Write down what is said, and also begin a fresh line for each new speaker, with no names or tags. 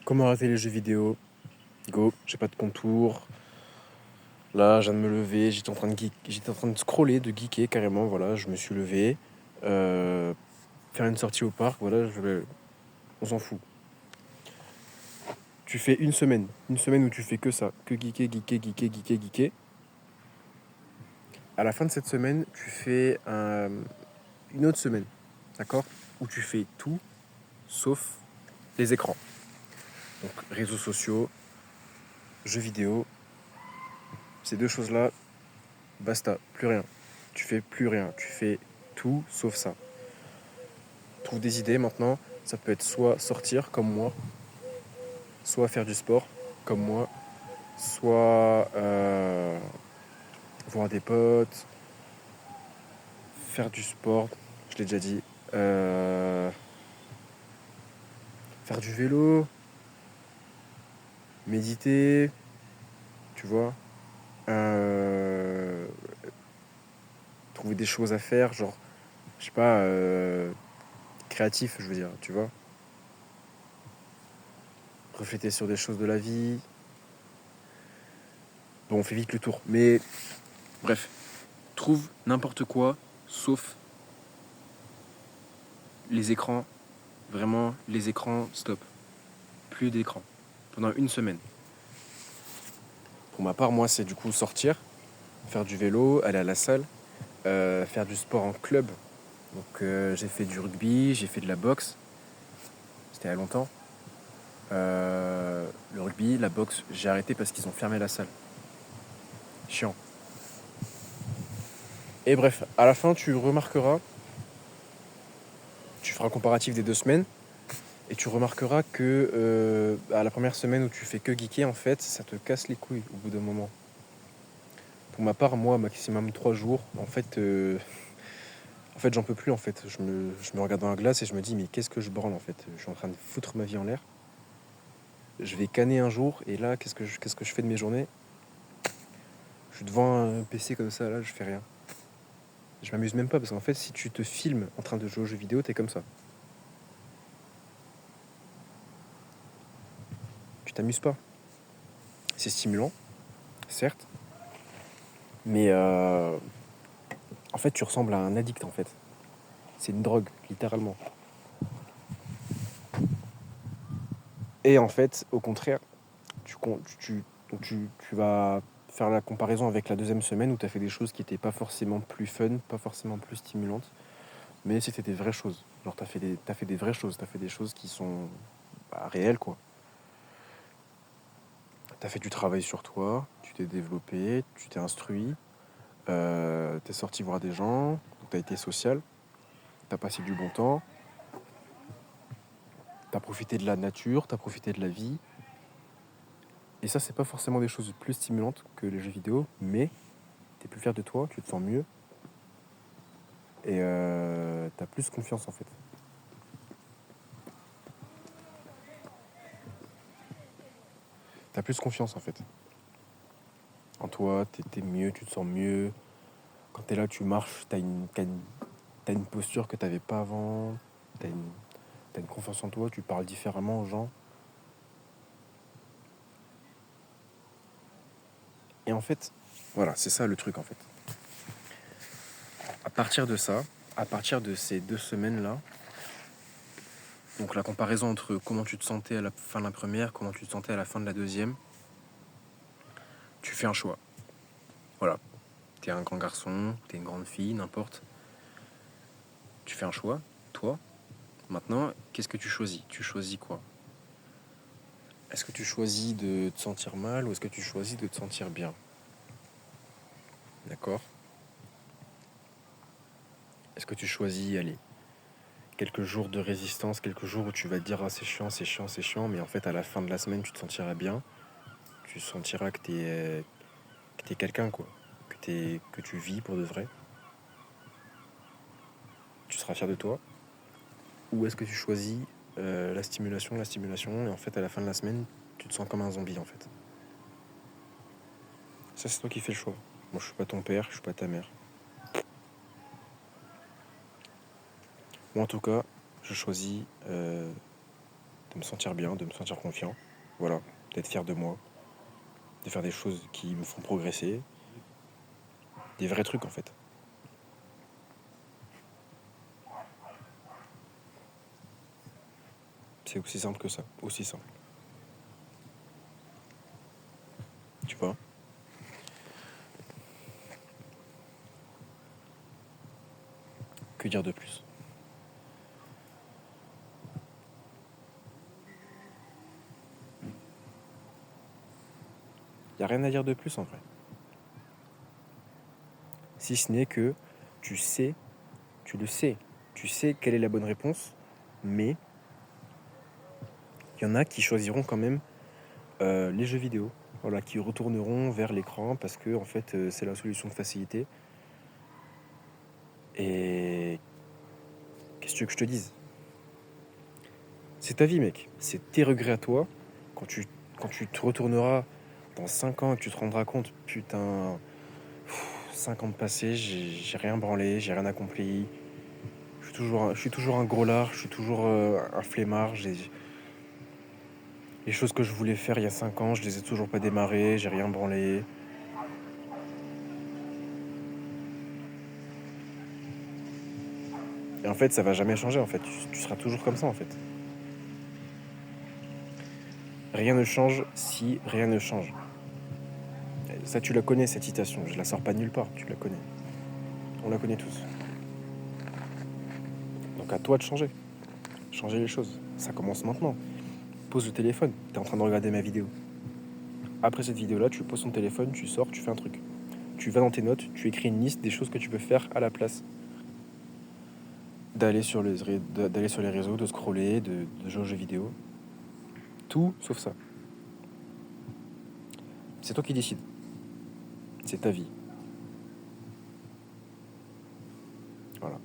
Comment rater les jeux vidéo? Go, j'ai pas de contour. Là, je viens de me lever, j'étais en train de scroller, de geeker carrément, voilà, je me suis levé. Euh, Faire une sortie au parc, voilà, on s'en fout. Tu fais une semaine où tu fais que ça, que geeker, geeker, geeker, geeker, geeker. À la fin de cette semaine, tu fais une autre semaine, d'accord? Où tu fais tout sauf les écrans. Donc réseaux sociaux, jeux vidéo, ces deux choses-là, basta, plus rien. Tu fais plus rien, tu fais tout sauf ça. Trouve des idées maintenant, ça peut être soit sortir comme moi, soit faire du sport comme moi, soit voir des potes, faire du sport, je l'ai déjà dit, euh, faire du vélo, méditer, tu vois, euh, trouver des choses à faire, genre, je sais pas, créatif, je veux dire, tu vois, refléter sur des choses de la vie. Bon, on fait vite le tour, mais bref, trouve n'importe quoi sauf les écrans. Vraiment, les écrans, stop. Plus d'écran. Pendant une semaine. Pour ma part, moi, c'est du coup sortir, faire du vélo, aller à la salle, faire du sport en club. Donc, j'ai fait du rugby, j'ai fait de la boxe. C'était il y a longtemps. Le rugby, la boxe, j'ai arrêté parce qu'ils ont fermé la salle. Chiant. Et bref, à la fin, tu remarqueras, tu feras un comparatif des 2 semaines. Et tu remarqueras que à la première semaine où tu fais que geeker, en fait, ça te casse les couilles au bout d'un moment. Pour ma part, moi, maximum 3 jours. En fait, j'en peux plus. En fait, je me regarde dans la glace et je me dis, mais qu'est-ce que je branle en fait? Je suis en train de foutre ma vie en l'air. Je vais canner un jour et là, qu'est-ce que je fais de mes journées? Je suis devant un PC comme ça, là, je fais rien. Je m'amuse même pas parce qu'en fait, si tu te filmes en train de jouer aux jeux vidéo, t'es comme ça. Tu t'amuses pas. C'est stimulant, certes, mais en fait, tu ressembles à un addict en fait. C'est une drogue, littéralement. Et en fait, au contraire, tu vas faire la comparaison avec la deuxième semaine où tu as fait des choses qui n'étaient pas forcément plus fun, pas forcément plus stimulantes, mais c'était des vraies choses. Genre, t'as fait des vraies choses, t'as fait des choses qui sont réelles, quoi. T'as fait du travail sur toi, tu t'es développé, tu t'es instruit, t'es sorti voir des gens, t'as été social, t'as passé du bon temps, t'as profité de la nature, t'as profité de la vie. Et ça, c'est pas forcément des choses plus stimulantes que les jeux vidéo, mais t'es plus fier de toi, tu te sens mieux, et t'as plus confiance en fait. T'as plus confiance en fait. En toi, t'es mieux, tu te sens mieux. Quand t'es là, tu marches, t'as une posture que t'avais pas avant. T'as une, t'as une confiance en toi, tu parles différemment aux gens. Et en fait, voilà, c'est ça le truc en fait. À partir de ça, à partir de ces 2 semaines-là, donc la comparaison entre comment tu te sentais à la fin de la première, comment tu te sentais à la fin de la deuxième, tu fais un choix. Voilà. T'es un grand garçon, t'es une grande fille, n'importe. Tu fais un choix, toi. Maintenant, qu'est-ce que tu choisis? Tu choisis quoi? Est-ce que tu choisis de te sentir mal ou est-ce que tu choisis de te sentir bien? D'accord? Est-ce que tu choisis, allez, quelques jours de résistance, quelques jours où tu vas te dire ah c'est chiant, c'est chiant, c'est chiant, mais en fait à la fin de la semaine tu te sentiras bien, tu sentiras que t'es quelqu'un quoi, que tu vis pour de vrai, tu seras fier de toi. Ou est-ce que tu choisis la stimulation, et en fait à la fin de la semaine tu te sens comme un zombie en fait. Ça c'est toi qui fais le choix. Moi je suis pas ton père, je suis pas ta mère. Moi en tout cas, je choisis de me sentir bien, de me sentir confiant. Voilà, d'être fier de moi, de faire des choses qui me font progresser. Des vrais trucs en fait. C'est aussi simple que ça, aussi simple. Tu vois? Que dire de plus? Y a rien à dire de plus en vrai. Si ce n'est que tu sais, tu le sais, tu sais quelle est la bonne réponse, mais il y en a qui choisiront quand même les jeux vidéo. Voilà, qui retourneront vers l'écran parce que en fait c'est la solution de facilité. Et qu'est-ce que tu veux que je te dise? C'est ta vie, mec. C'est tes regrets à toi. Quand tu te retourneras dans 5 ans et que tu te rendras compte, putain, 5 ans de passé, j'ai rien branlé, j'ai rien accompli. Je suis toujours un gros lard, je suis toujours un flemmard. Les choses que je voulais faire il y a 5 ans, je les ai toujours pas démarrées, j'ai rien branlé. Et en fait, ça va jamais changer, en fait. Tu seras toujours comme ça, en fait. Rien ne change si rien ne change. Ça, tu la connais, cette citation. Je la sors pas de nulle part, tu la connais. On la connaît tous. Donc à toi de changer. Changer les choses. Ça commence maintenant. Pose le téléphone. T'es en train de regarder ma vidéo. Après cette vidéo-là, tu poses ton téléphone, tu sors, tu fais un truc. Tu vas dans tes notes, tu écris une liste des choses que tu peux faire à la place d'aller sur les réseaux, de scroller, de jouer aux jeux vidéo. Tout sauf ça. C'est toi qui décides. C'est ta vie. Voilà.